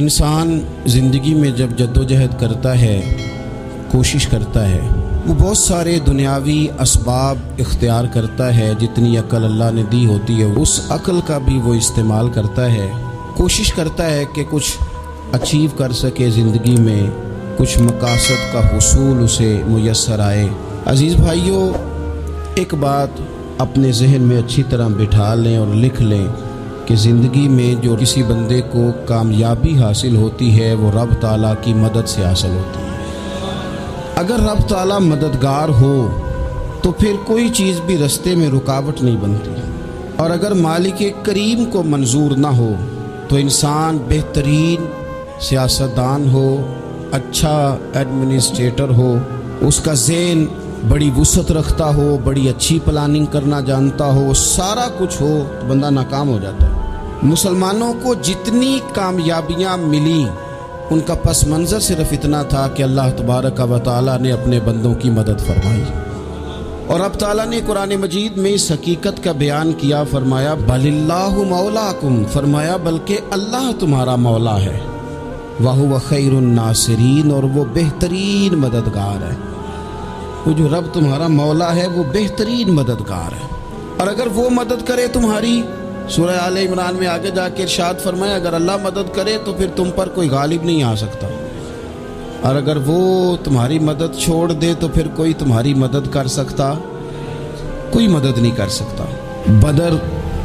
انسان زندگی میں جب جدوجہد کرتا ہے، کوشش کرتا ہے، وہ بہت سارے دنیاوی اسباب اختیار کرتا ہے، جتنی عقل اللہ نے دی ہوتی ہے اس عقل کا بھی وہ استعمال کرتا ہے، کوشش کرتا ہے کہ کچھ اچیو کر سکے زندگی میں، کچھ مقاصد کا حصول اسے میسر آئے۔ عزیز بھائیوں، ایک بات اپنے ذہن میں اچھی طرح بٹھا لیں اور لکھ لیں کہ زندگی میں جو کسی بندے کو کامیابی حاصل ہوتی ہے وہ رب تعالیٰ کی مدد سے حاصل ہوتی ہے۔ اگر رب تعالیٰ مددگار ہو تو پھر کوئی چیز بھی رستے میں رکاوٹ نہیں بنتی، اور اگر مالک کریم کو منظور نہ ہو تو انسان بہترین سیاستدان ہو، اچھا ایڈمنسٹریٹر ہو، اس کا ذہن بڑی وسعت رکھتا ہو، بڑی اچھی پلاننگ کرنا جانتا ہو، سارا کچھ ہو، تو بندہ ناکام ہو جاتا ہے۔ مسلمانوں کو جتنی کامیابیاں ملی ان کا پس منظر صرف اتنا تھا کہ اللہ تبارک و تعالیٰ نے اپنے بندوں کی مدد فرمائی، اور اب تعالیٰ نے قرآن مجید میں اس حقیقت کا بیان کیا، فرمایا بل اللہ مولاکم، فرمایا بلکہ اللہ تمہارا مولا ہے، وَهُوَ خَيْرُ النَّاصِرِينَ، اور وہ بہترین مددگار ہے۔ وہ جو رب تمہارا مولا ہے وہ بہترین مددگار ہے، اور اگر وہ مدد کرے تمہاری، سورہ آل عمران میں آگے جا کے ارشاد فرمایا اگر اللہ مدد کرے تو پھر تم پر کوئی غالب نہیں آ سکتا، اور اگر وہ تمہاری مدد چھوڑ دے تو پھر کوئی تمہاری مدد کر سکتا، کوئی مدد نہیں کر سکتا۔ بدر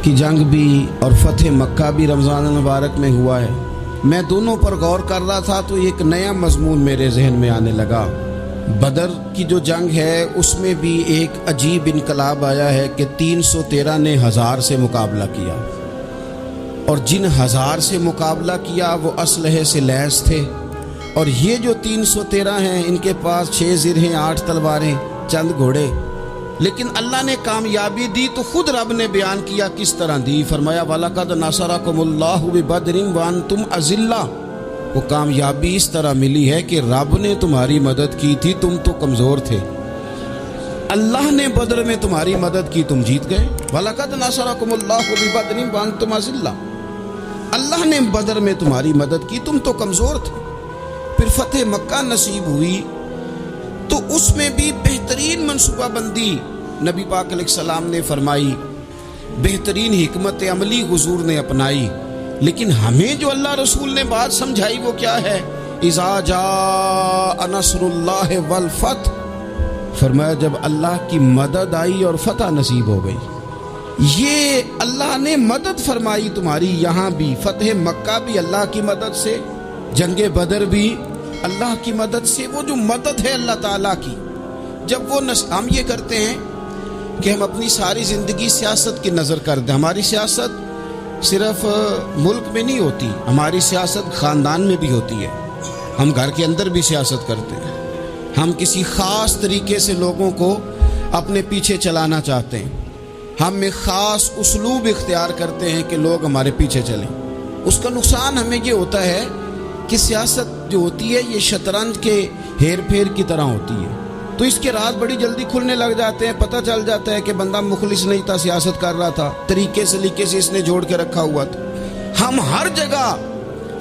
کی جنگ بھی اور فتح مکہ بھی رمضان المبارک میں ہوا ہے۔ میں دونوں پر غور کر رہا تھا تو ایک نیا مضمون میرے ذہن میں آنے لگا۔ بدر کی جو جنگ ہے اس میں بھی ایک عجیب انقلاب آیا ہے کہ 313 نے 1000 سے مقابلہ کیا، اور جن 1000 سے مقابلہ کیا وہ اسلحے سے لیس تھے، اور یہ جو 313 ہیں ان کے پاس 6 زرہیں، 8 تلواریں، چند گھوڑے، لیکن اللہ نے کامیابی دی تو خود رب نے بیان کیا کس طرح دی، فرمایا وَلَقَدْ نَصَرَكُمُ اللَّهُ بِبَدْرٍ وَأَنْتُمْ أَذِلَّةٌ۔ وہ کامیابی اس طرح ملی ہے کہ رب نے تمہاری مدد کی تھی، تم تو کمزور تھے، اللہ نے بدر میں تمہاری مدد کی، تم جیت گئے۔ وَلَقَدْ نَصَرَكُمُ اللَّهُ بِبَدْرٍ وَأَنْتُمْ أَذِلَّةٌ، اللہ نے بدر میں تمہاری مدد کی، تم تو کمزور تھے۔ پھر فتح مکہ نصیب ہوئی تو اس میں بھی بہترین منصوبہ بندی نبی پاک علیہ السلام نے فرمائی، بہترین حکمت عملی حضور نے اپنائی، لیکن ہمیں جو اللہ رسول نے بات سمجھائی وہ کیا ہے؟ اذا جاء نصر اللہ والفتح، فرمایا جب اللہ کی مدد آئی اور فتح نصیب ہو گئی۔ یہ اللہ نے مدد فرمائی تمہاری، یہاں بھی فتح مکہ بھی اللہ کی مدد سے، جنگ بدر بھی اللہ کی مدد سے۔ وہ جو مدد ہے اللہ تعالیٰ کی، جب وہ ہم یہ کرتے ہیں کہ ہم اپنی ساری زندگی سیاست کی نظر کر دیں، ہماری سیاست صرف ملک میں نہیں ہوتی، ہماری سیاست خاندان میں بھی ہوتی ہے، ہم گھر کے اندر بھی سیاست کرتے ہیں، ہم کسی خاص طریقے سے لوگوں کو اپنے پیچھے چلانا چاہتے ہیں، ہم ایک خاص اسلوب اختیار کرتے ہیں کہ لوگ ہمارے پیچھے چلیں۔ اس کا نقصان ہمیں یہ ہوتا ہے کہ سیاست جو ہوتی ہے یہ شطرنج کے ہیر پھیر کی طرح ہوتی ہے، تو اس کے راز بڑی جلدی کھلنے لگ جاتے ہیں، پتہ چل جاتا ہے کہ بندہ مخلص نہیں تھا، سیاست کر رہا تھا، طریقے سے اس نے جوڑ کے رکھا ہوا تھا۔ ہم ہر جگہ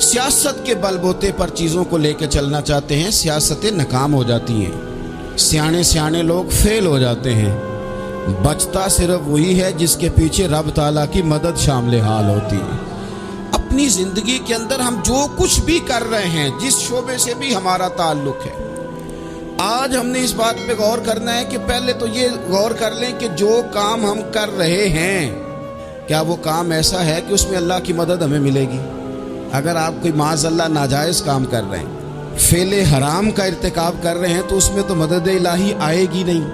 سیاست کے بل بوتے پر چیزوں کو لے کے چلنا چاہتے ہیں، سیاستیں ناکام ہو جاتی ہیں، سیانے لوگ فیل ہو جاتے ہیں، بچتا صرف وہی ہے جس کے پیچھے رب تعالیٰ کی مدد شامل حال ہوتی ہے۔ اپنی زندگی کے اندر ہم جو کچھ بھی کر رہے ہیں، جس شعبے سے بھی ہمارا تعلق ہے، آج ہم نے اس بات پہ غور کرنا ہے کہ پہلے تو یہ غور کر لیں کہ جو کام ہم کر رہے ہیں کیا وہ کام ایسا ہے کہ اس میں اللہ کی مدد ہمیں ملے گی؟ اگر آپ کوئی معاذ اللہ ناجائز کام کر رہے ہیں، فعل حرام کا ارتکاب کر رہے ہیں، تو اس میں تو مدد الہی آئے گی نہیں۔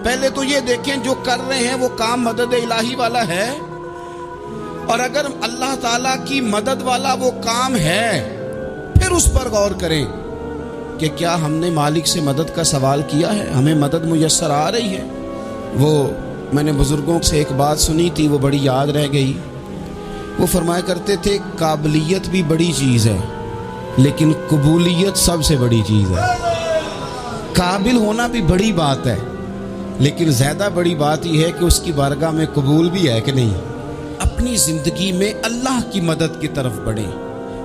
پہلے تو یہ دیکھیں جو کر رہے ہیں وہ کام مدد الہی والا ہے، اور اگر اللہ تعالیٰ کی مدد والا وہ کام ہے پھر اس پر غور کریں کہ کیا ہم نے مالک سے مدد کا سوال کیا ہے، ہمیں مدد میسر آ رہی ہے۔ وہ میں نے بزرگوں سے ایک بات سنی تھی، وہ بڑی یاد رہ گئی۔ وہ فرمایا کرتے تھے قابلیت بھی بڑی چیز ہے لیکن قبولیت سب سے بڑی چیز ہے۔ قابل ہونا بھی بڑی بات ہے لیکن زیادہ بڑی بات یہ ہے کہ اس کی بارگاہ میں قبول بھی ہے کہ نہیں۔ اپنی زندگی میں اللہ کی مدد کی طرف بڑھیں،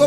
تو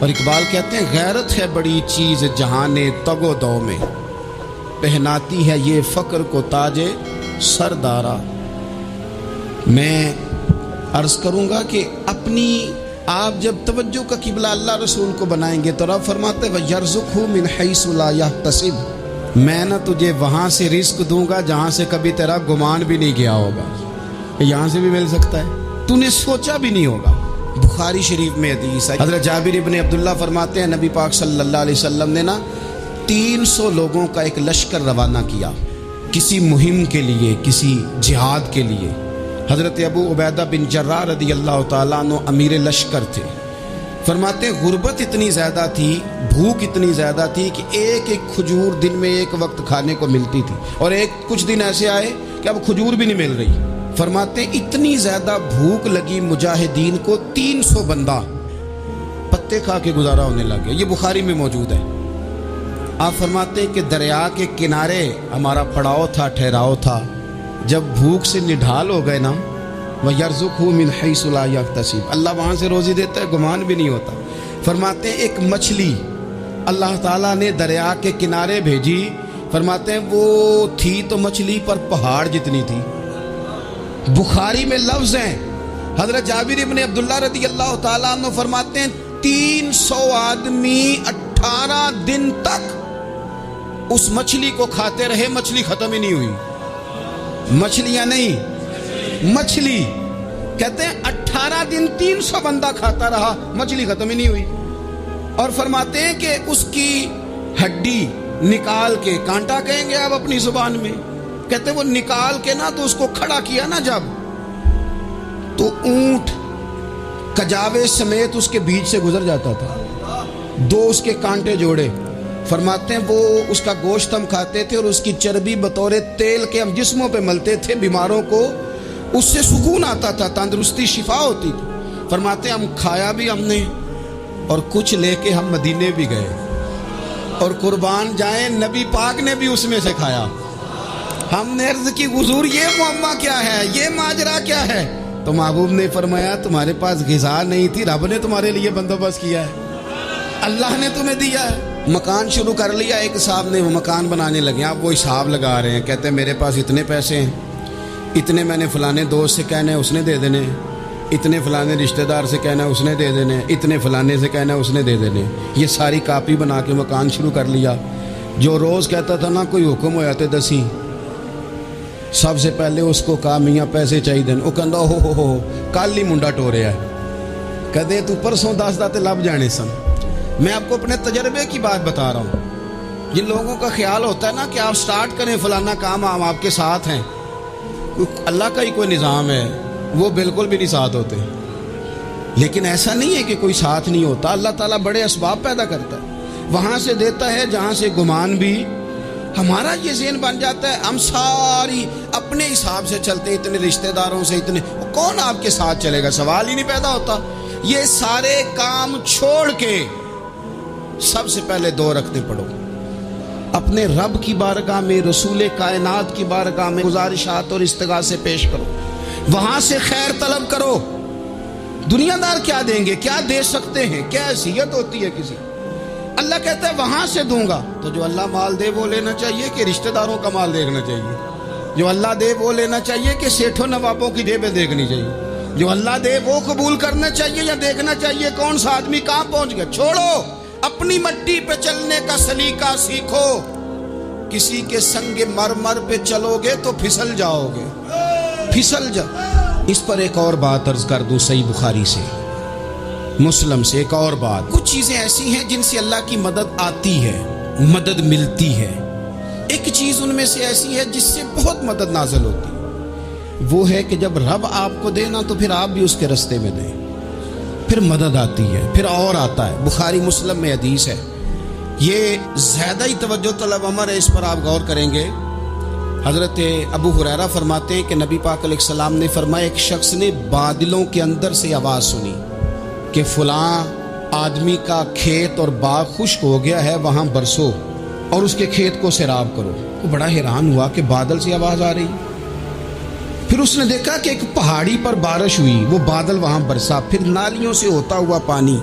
اور اقبال کہتے ہیں غیرت ہے بڑی چیز جہان تگ و دو میں، پہناتی ہے یہ فقر کو تاج سردارا۔ میں عرض کروں گا کہ اپنی آپ جب توجہ کا قبلہ اللہ رسول کو بنائیں گے تو رب فرماتے ہیں وَيَرْزُقْهُ مِنْ حَيْثُ لَا يَحْتَسِبُ، میں نہ تجھے وہاں سے رزق دوں گا جہاں سے کبھی تیرا گمان بھی نہیں گیا ہوگا، یہاں سے بھی مل سکتا ہے، تو نے سوچا بھی نہیں ہوگا۔ بخاری شریف میں حدیث ہے، حضرت جابر ابن عبداللہ فرماتے ہیں نبی پاک صلی اللہ علیہ وسلم نے 300 لوگوں کا ایک لشکر روانہ کیا کسی مہم کے لیے، کسی جہاد کے لیے۔ حضرت ابو عبیدہ بن جراح رضی اللہ تعالیٰ عنہ امیر لشکر تھے۔ فرماتے ہیں غربت اتنی زیادہ تھی، بھوک اتنی زیادہ تھی کہ ایک ایک کھجور دن میں ایک وقت کھانے کو ملتی تھی، اور کچھ دن ایسے آئے کہ اب کھجور بھی نہیں مل رہی۔ فرماتے ہیں اتنی زیادہ بھوک لگی مجاہدین کو، 300 بندہ پتے کھا کے گزارا ہونے لگے۔ یہ بخاری میں موجود ہے۔ آپ فرماتے ہیں کہ دریا کے کنارے ہمارا پڑاؤ تھا، ٹھہراؤ تھا، جب بھوک سے نڈھال ہو گئے نا، وَيَرْزُقْهُ مِنْ حَيْثُ لَا يَحْتَسِبُ، اللہ وہاں سے روزی دیتا ہے، گمان بھی نہیں ہوتا۔ فرماتے ہیں ایک مچھلی اللہ تعالیٰ نے دریا کے کنارے بھیجی، فرماتے ہیں وہ تھی تو مچھلی پر پہاڑ جتنی تھی۔ بخاری میں لفظ ہیں، حضرت جابر ابن عبداللہ رضی اللہ تعالیٰ عنہ فرماتے ہیں 300 آدمی 18 دن تک اس مچھلی کو کھاتے رہے، مچھلی ختم ہی نہیں ہوئی۔ مچھلیاں نہیں، مچھلی کہتے ہیں 18 دن 300 بندہ کھاتا رہا، مچھلی ختم ہی نہیں ہوئی۔ اور فرماتے ہیں کہ اس کی ہڈی نکال کے، کانٹا کہیں گے آپ اپنی زبان میں، کہتے ہیں وہ نکال کے نا تو اس کو کھڑا کیا نا جب، تو اونٹ کجاوے سمیت اس کے بیچ سے گزر جاتا تھا، 2 اس کے کانٹے جوڑے۔ فرماتے ہیں وہ اس کا گوشت ہم کھاتے تھے اور اس کی چربی بطور تیل کے ہم جسموں پہ ملتے تھے، بیماروں کو اس سے سکون آتا تھا، تندرستی شفا ہوتی تھی۔ فرماتے ہیں ہم کھایا بھی ہم نے، اور کچھ لے کے ہم مدینے بھی گئے، اور قربان جائیں نبی پاک نے بھی اس میں سے کھایا۔ ہم نے عرض کی حضور یہ معاملہ کیا ہے، یہ ماجرا کیا ہے؟ تو محبوب نے فرمایا تمہارے پاس غذا نہیں تھی، رب نے تمہارے لیے بندوبست کیا ہے، اللہ نے تمہیں دیا ہے۔ مکان شروع کر لیا، ایک صاحب نے وہ مکان بنانے لگے، آپ وہ حساب لگا رہے ہیں، کہتے ہیں میرے پاس اتنے پیسے ہیں، اتنے میں نے فلانے دوست سے کہنا ہے اس نے دے دینے، اتنے فلانے رشتہ دار سے کہنا ہے اس نے دے دینے، اتنے فلانے سے کہنا ہے اس نے دے دینے۔ یہ ساری کاپی بنا کے مکان شروع کر لیا۔ جو روز کہتا تھا نا کوئی حکم ہو جاتے دسی، سب سے پہلے اس کو کہا میاں پیسے چاہیے دن، وہ کہندا ہو کل ہی منڈا ٹوریا ہے، کہتے تو پرسوں 10 داتے لب جانے سن۔ میں آپ کو اپنے تجربے کی بات بتا رہا ہوں۔ جن لوگوں کا خیال ہوتا ہے نا کہ آپ سٹارٹ کریں فلانا کام، ہم آپ کے ساتھ ہیں، اللہ کا ہی کوئی نظام ہے، وہ بالکل بھی نہیں ساتھ ہوتے۔ لیکن ایسا نہیں ہے کہ کوئی ساتھ نہیں ہوتا، اللہ تعالیٰ بڑے اسباب پیدا کرتا ہے، وہاں سے دیتا ہے جہاں سے گمان بھی۔ ہمارا یہ ذہن بن جاتا ہے ہم ساری اپنے حساب سے چلتے ہیں، اتنے رشتہ داروں سے، اتنے، کون آپ کے ساتھ چلے گا؟ سوال ہی نہیں پیدا ہوتا۔ یہ سارے کام چھوڑ کے سب سے پہلے 2 رکعتیں پڑھو، اپنے رب کی بارگاہ میں، رسول کائنات کی بارگاہ میں گزارشات اور استغاثے پیش کرو، وہاں سے خیر طلب کرو۔ دنیا دار کیا دیں گے، کیا دے سکتے ہیں، کیا حیثیت ہوتی ہے کسی؟ اللہ کہتا ہے وہاں سے دوں گا۔ تو جو اللہ مال دے وہ لینا چاہیے کہ رشتہ داروں کا مال دیکھنا چاہیے؟ جو اللہ دے وہ لینا چاہیے کہ سیٹھوں نوابوں کی جیبیں دیکھنی چاہیے؟ جو اللہ دے وہ قبول کرنا چاہیے یا دیکھنا چاہیے کون سا آدمی کہاں پہنچ گیا؟ چھوڑو، اپنی مٹی پہ چلنے کا سلیقہ سیکھو۔ کسی کے سنگ مرمر پہ چلو گے تو پھسل جاؤ گے، پھسل جاؤ۔ اس پر ایک اور بات عرض کر دوں، صحیح بخاری سے، مسلم سے ایک اور بات۔ کچھ چیزیں ایسی ہیں جن سے اللہ کی مدد آتی ہے، مدد ملتی ہے۔ ایک چیز ان میں سے ایسی ہے جس سے بہت مدد نازل ہوتی ہے، وہ ہے کہ جب رب آپ کو دے نا تو پھر آپ بھی اس کے رستے میں دیں، پھر مدد آتی ہے، پھر اور آتا ہے۔ بخاری مسلم میں حدیث ہے، یہ زیادہ ہی توجہ طلب امر ہے، اس پر آپ غور کریں گے۔ حضرت ابو ہریرہ فرماتے ہیں کہ نبی پاک علیہ السلام نے فرمایا ایک شخص نے بادلوں کے اندر سے آواز سنی کہ فلاں آدمی کا کھیت اور باغ خشک ہو گیا ہے، وہاں برسو اور اس کے کھیت کو سیراب کرو۔ وہ بڑا حیران ہوا کہ بادل سے آواز آ رہی۔ پھر اس نے دیکھا کہ ایک پہاڑی پر بارش ہوئی، وہ بادل وہاں برسا، پھر نالیوں سے ہوتا ہوا پانی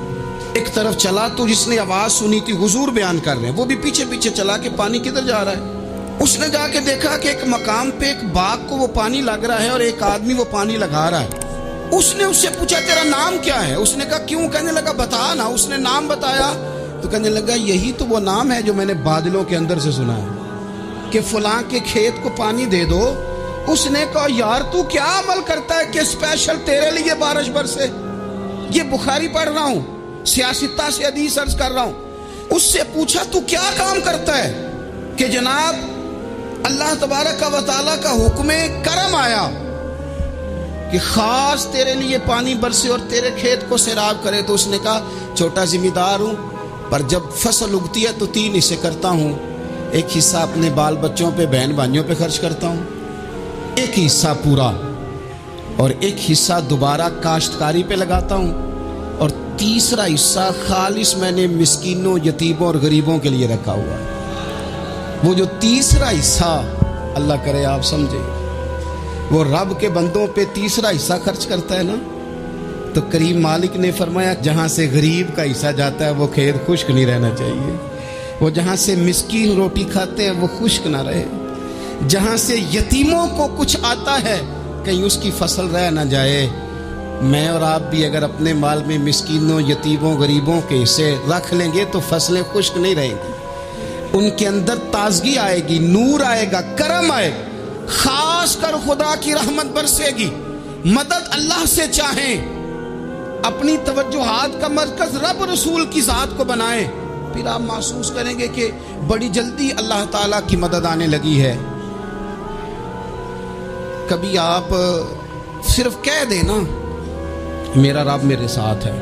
ایک طرف چلا تو جس نے آواز سنی تھی حضور بیان کر رہے ہیں، وہ بھی پیچھے پیچھے چلا کہ پانی کدھر جا رہا ہے۔ اس نے جا کے دیکھا کہ ایک مقام پہ ایک باغ کو وہ پانی لگ رہا ہے اور ایک آدمی وہ پانی لگا رہا ہے۔ اس نے اس سے پوچھا تیرا نام کیا ہے؟ اس نے کہا کیوں؟ کہنے لگا بتا نا۔ اس نے نام بتایا تو کہنے لگا یہی تو وہ نام ہے جو میں نے بادلوں کے اندر سے سنا ہے کہ فلاں کے کھیت کو پانی دے دو۔ اس نے کہا یار تو کیا عمل کرتا ہے کہ اسپیشل تیرے لیے بارش برسے؟ یہ بخاری پڑھ رہا ہوں، سیاستہ سے حدیث عرض کر رہا ہوں۔ اس سے پوچھا تو کیا کام کرتا ہے کہ جناب اللہ تبارک و تعالیٰ کا حکم کرم آیا کہ خاص تیرے لیے پانی برسے اور تیرے کھیت کو سیراب کرے؟ تو اس نے کہا چھوٹا ذمہ دار ہوں، پر جب فصل اگتی ہے تو 3 حصے کرتا ہوں۔ ایک حصہ اپنے بال بچوں پہ، بہن بھائیوں پہ خرچ کرتا ہوں، ایک حصہ پورا، اور ایک حصہ دوبارہ کاشتکاری پہ لگاتا ہوں، اور تیسرا حصہ خالص میں نے مسکینوں، یتیموں اور غریبوں کے لیے رکھا ہوا ہے۔ وہ جو تیسرا حصہ اللہ کرے آپ سمجھے، وہ رب کے بندوں پہ تیسرا حصہ خرچ کرتا ہے نا، تو کریم مالک نے فرمایا جہاں سے غریب کا حصہ جاتا ہے وہ کھیت خشک نہیں رہنا چاہیے، وہ جہاں سے مسکین روٹی کھاتے ہیں وہ خشک نہ رہے، جہاں سے یتیموں کو کچھ آتا ہے کہیں اس کی فصل رہ نہ جائے۔ میں اور آپ بھی اگر اپنے مال میں مسکینوں، یتیموں، غریبوں کے حصے رکھ لیں گے تو فصلیں خشک نہیں رہیں گی، ان کے اندر تازگی آئے گی، نور آئے گا، کرم آئے گا، خاص کر خدا کی رحمت برسے گی۔ مدد اللہ سے چاہیں، اپنی توجہات کا مرکز رب رسول کی ذات کو بنائیں، پھر آپ محسوس کریں گے کہ بڑی جلدی اللہ تعالیٰ کی مدد آنے لگی ہے۔ کبھی آپ صرف کہہ دیں نا میرا رب میرے ساتھ ہے،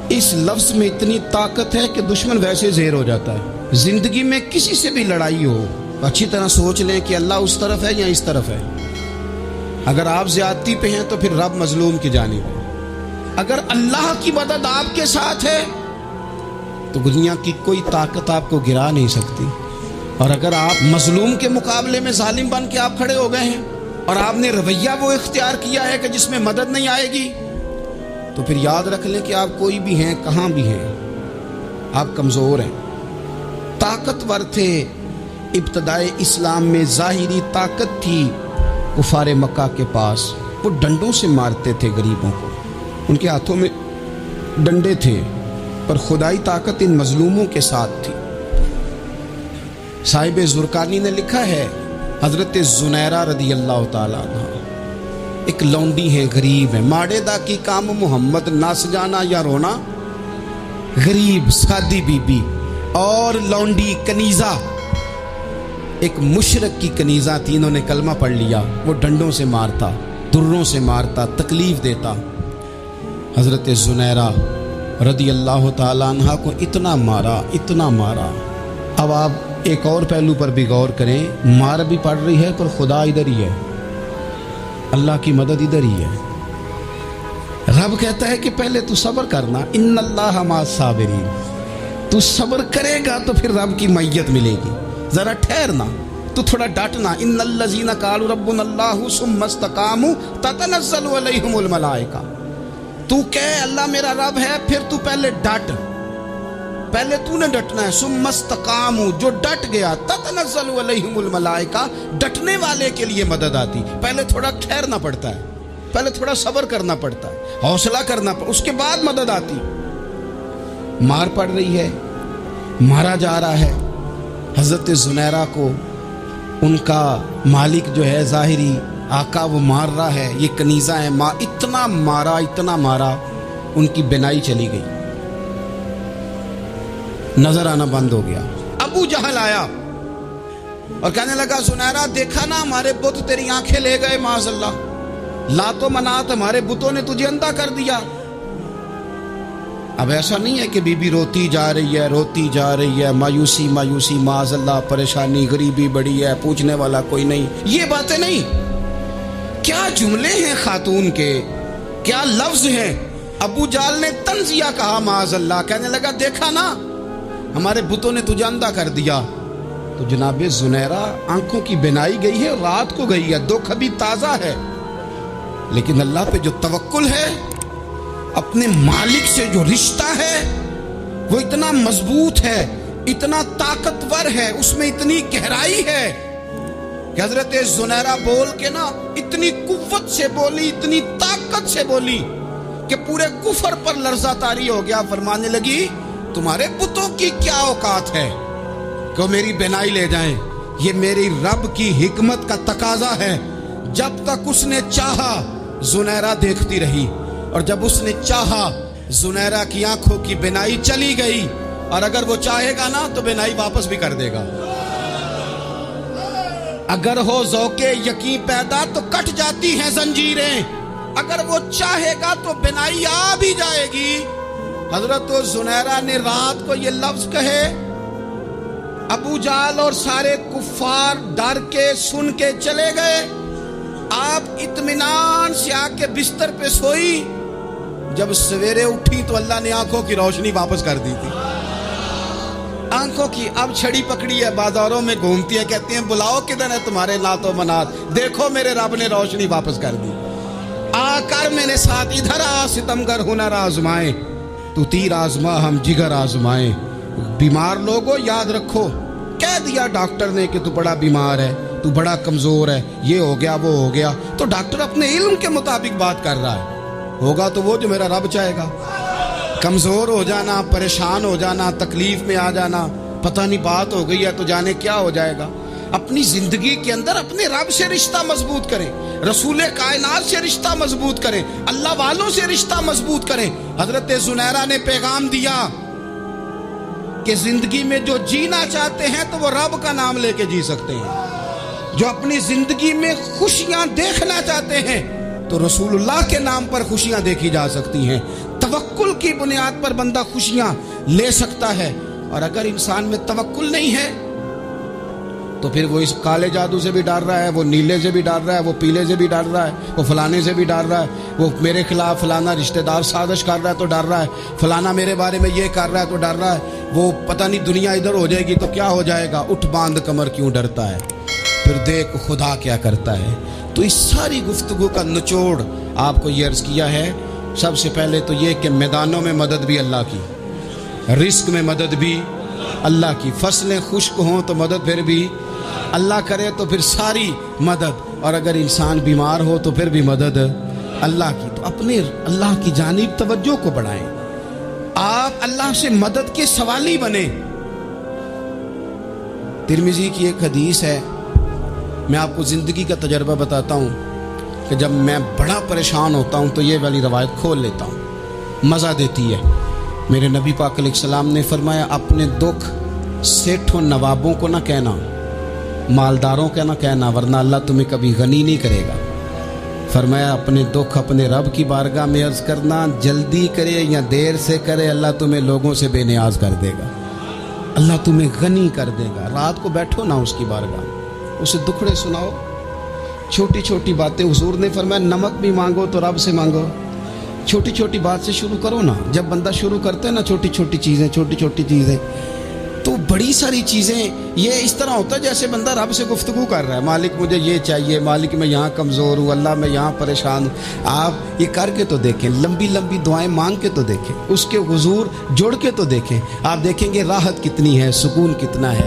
اس لفظ میں اتنی طاقت ہے کہ دشمن ویسے زہر ہو جاتا ہے۔ زندگی میں کسی سے بھی لڑائی ہو، اچھی طرح سوچ لیں کہ اللہ اس طرف ہے یا اس طرف ہے۔ اگر آپ زیادتی پہ ہیں تو پھر رب مظلوم کی جانب ہے۔ اگر اللہ کی مدد آپ کے ساتھ ہے تو دنیا کی کوئی طاقت آپ کو گرا نہیں سکتی، اور اگر آپ مظلوم کے مقابلے میں ظالم بن کے آپ کھڑے ہو گئے ہیں اور آپ نے رویہ وہ اختیار کیا ہے کہ جس میں مدد نہیں آئے گی، تو پھر یاد رکھ لیں کہ آپ کوئی بھی ہیں، کہاں بھی ہیں، آپ کمزور ہیں۔ طاقتور تھے ابتدائے اسلام میں، ظاہری طاقت تھی کفار مکہ کے پاس، وہ ڈنڈوں سے مارتے تھے غریبوں کو، ان کے ہاتھوں میں ڈنڈے تھے، پر خدائی طاقت ان مظلوموں کے ساتھ تھی۔ صاحب زرقانی نے لکھا ہے حضرت زنیرہ رضی اللہ تعالیٰ عنہ ایک لونڈی ہیں، غریب ہیں، ماڑے دا کی کام محمد نس جانا یا رونا، غریب سادی بی بی اور لونڈی کنیزہ، ایک مشرک کی کنیزہ تھی، انہوں نے کلمہ پڑھ لیا، وہ ڈنڈوں سے مارتا، دروں سے مارتا، تکلیف دیتا۔ حضرت زنیرہ رضی اللہ تعالیٰ عنہ کو اتنا مارا، اتنا مارا۔ اب آپ ایک اور پہلو پر بھی غور کریں، مار بھی پڑ رہی ہے پر خدا ادھر ہی ہے، اللہ کی مدد ادھر ہی ہے۔ رب کہتا ہے کہ پہلے تو صبر کرنا، ان اللہ مع الصابرین، تو صبر کرے گا تو پھر رب کی معیت ملے گی، ذرا ٹھہرنا، تو تھوڑا ڈٹنا۔ ان الذین قالوا ربنا اللہ ثم استقاموا تتنزل علیہم الملائکہ، تو کہے اللہ میرا رب ہے، پھر تو پہلے ڈٹ، پہلے تو نے ڈٹنا ہے۔ ثم استقاموا، جو ڈٹ گیا، تتنزل علیہم الملائکہ، ڈٹنے والے کے لیے مدد آتی، پہلے تھوڑا ٹھہرنا پڑتا ہے، پہلے تھوڑا صبر کرنا پڑتا ہے، حوصلہ کرنا پڑتا، اس کے بعد مدد آتی۔ مار پڑ رہی ہے، مارا جا رہا ہے، حضرت زنیرہ کو ان کا مالک جو ہے ظاہری آقا وہ مار رہا ہے، یہ کنیزہ ہے، اتنا مارا، اتنا مارا، ان کی بینائی چلی گئی، نظر آنا بند ہو گیا۔ ابو جہل آیا اور کہنے لگا زنیرہ دیکھا نا ہمارے بت تیری آنکھیں لے گئے، معاذ اللہ، لات و منات ہمارے بتوں نے تجھے اندھا کر دیا۔ اب ایسا نہیں ہے کہ بی بی روتی جا رہی ہے، روتی جا رہی ہے، مایوسی مایوسی، معاذ اللہ، پریشانی، غریبی بڑی ہے، پوچھنے والا کوئی نہیں، یہ باتیں نہیں۔ کیا جملے ہیں خاتون کے، کیا لفظ ہیں۔ ابو جہل نے تنزیہ کہا، معاذ اللہ، کہنے لگا دیکھا نا ہمارے بتوں نے تجھے اندھا کر دیا۔ تو جناب زنیرہ آنکھوں کی بینائی گئی ہے، رات کو گئی ہے، دکھ ابھی تازہ ہے، لیکن اللہ پہ جو توکل ہے، اپنے مالک سے جو رشتہ ہے، وہ اتنا مضبوط ہے، اتنا طاقتور ہے، اس میں اتنی گہرائی ہے کہ حضرت زنیرہ بول کے نا اتنی قوت سے بولی، اتنی طاقت سے بولی کہ پورے کفر پر لرزہ طاری ہو گیا۔ فرمانے لگی تمہارے بتوں کی کیا اوقات ہے کہ وہ میری بینائی لے جائیں؟ یہ میری رب کی حکمت کا تقاضا ہے۔ جب تک اس نے چاہا زنیرہ دیکھتی رہی، اور جب اس نے چاہا زنیرہ کی آنکھوں کی بینائی چلی گئی، اور اگر وہ چاہے گا نا تو بینائی واپس بھی کر دے گا۔ اگر ہو ذوق یقین پیدا تو کٹ جاتی ہیں زنجیریں، اگر وہ چاہے گا تو بینائی آ بھی جائے گی۔ حضرت زنیرہ نے رات کو یہ لفظ کہے، ابو جہل اور سارے کفار ڈر کے سن کے چلے گئے۔ آپ اطمینان سے آ کے بستر پہ سوئی، جب سویرے اٹھی تو اللہ نے آنکھوں کی روشنی واپس کر دی تھی۔ آنکھوں کی اب چھڑی پکڑی ہے، بازاروں میں گھومتی ہے، کہتی ہیں بلاؤ کدھر ہے تمہارے نعت و منات، دیکھو میرے رب نے روشنی واپس کر دی۔ آ کر میرے ساتھ ادھر آ، ستمگر ہنر آزمائیں، تو تیر آزما ہم جگر آزمائیں۔ بیمار لوگوں یاد رکھو، کہہ دیا ڈاکٹر نے کہ تو بڑا بیمار ہے، تو بڑا کمزور ہے، یہ ہو گیا وہ ہو گیا، تو ڈاکٹر اپنے علم کے مطابق بات کر رہا ہے، ہوگا تو وہ جو میرا رب چاہے گا۔ کمزور ہو جانا، پریشان ہو جانا، تکلیف میں آ جانا، پتہ نہیں بات ہو گئی ہے تو جانے کیا ہو جائے گا۔ اپنی زندگی کے اندر اپنے رب سے رشتہ مضبوط کریں، رسول کائنات سے رشتہ مضبوط کریں، اللہ والوں سے رشتہ مضبوط کریں۔ حضرت زنیرہ نے پیغام دیا کہ زندگی میں جو جینا چاہتے ہیں تو وہ رب کا نام لے کے جی سکتے ہیں، جو اپنی زندگی میں خوشیاں دیکھنا چاہتے ہیں تو رسول اللہ کے نام پر خوشیاں دیکھی جا سکتی ہیں۔ توکل کی بنیاد پر بندہ خوشیاں لے سکتا ہے، اور اگر انسان میں توکل نہیں ہے تو پھر وہ اس کالے جادو سے بھی ڈر رہا ہے، وہ نیلے سے بھی ڈر رہا ہے، وہ پیلے سے بھی ڈر رہا ہے، وہ فلانے سے بھی ڈر رہا ہے، وہ میرے خلاف فلانا رشتہ دار سازش کر رہا ہے تو ڈر رہا ہے، فلانا میرے بارے میں یہ کر رہا ہے تو ڈر رہا ہے، وہ پتہ نہیں دنیا ادھر ہو جائے گی تو کیا ہو جائے گا، اٹھ باندھ کمر کیوں ڈرتا ہے، پھر دیکھ خدا کیا کرتا ہے۔ تو اس ساری گفتگو کا نچوڑ آپ کو یہ عرض کیا ہے، سب سے پہلے تو یہ کہ میدانوں میں مدد بھی اللہ کی، رزق میں مدد بھی اللہ کی، فصلیں خشک ہوں تو مدد پھر بھی اللہ کرے، تو پھر ساری مدد، اور اگر انسان بیمار ہو تو پھر بھی مدد اللہ کی۔ تو اپنے اللہ کی جانب توجہ کو بڑھائیں، آپ اللہ سے مدد کے سوالی بنیں۔ ترمذی کی ایک حدیث ہے، میں آپ کو زندگی کا تجربہ بتاتا ہوں کہ جب میں بڑا پریشان ہوتا ہوں تو یہ والی روایت کھول لیتا ہوں، مزہ دیتی ہے۔ میرے نبی پاک علیہ السلام نے فرمایا اپنے دکھ سیٹھوں نوابوں کو نہ کہنا، مالداروں کا نہ کہنا، ورنہ اللہ تمہیں کبھی غنی نہیں کرے گا۔ فرمایا اپنے دکھ اپنے رب کی بارگاہ میں عرض کرنا، جلدی کرے یا دیر سے کرے اللہ تمہیں لوگوں سے بے نیاز کر دے گا، اللہ تمہیں غنی کر دے گا۔ رات کو بیٹھو نا اس کی بارگاہ، اسے دکھڑے سناؤ، چھوٹی چھوٹی باتیں۔ حضور نے فرمایا نمک بھی مانگو تو رب سے مانگو، چھوٹی چھوٹی بات سے شروع کرو نا۔ جب بندہ شروع کرتا ہے نا چھوٹی چھوٹی چیزیں تو بڑی ساری چیزیں یہ اس طرح ہوتا ہے جیسے بندہ رب سے گفتگو کر رہا ہے، مالک مجھے یہ چاہیے، مالک میں یہاں کمزور ہوں، اللہ میں یہاں پریشان ہوں۔ آپ یہ کر کے تو دیکھیں، لمبی لمبی دعائیں مانگ کے تو دیکھیں، اس کے حضور جوڑ کے تو دیکھیں، آپ دیکھیں گے راحت کتنی ہے، سکون کتنا ہے۔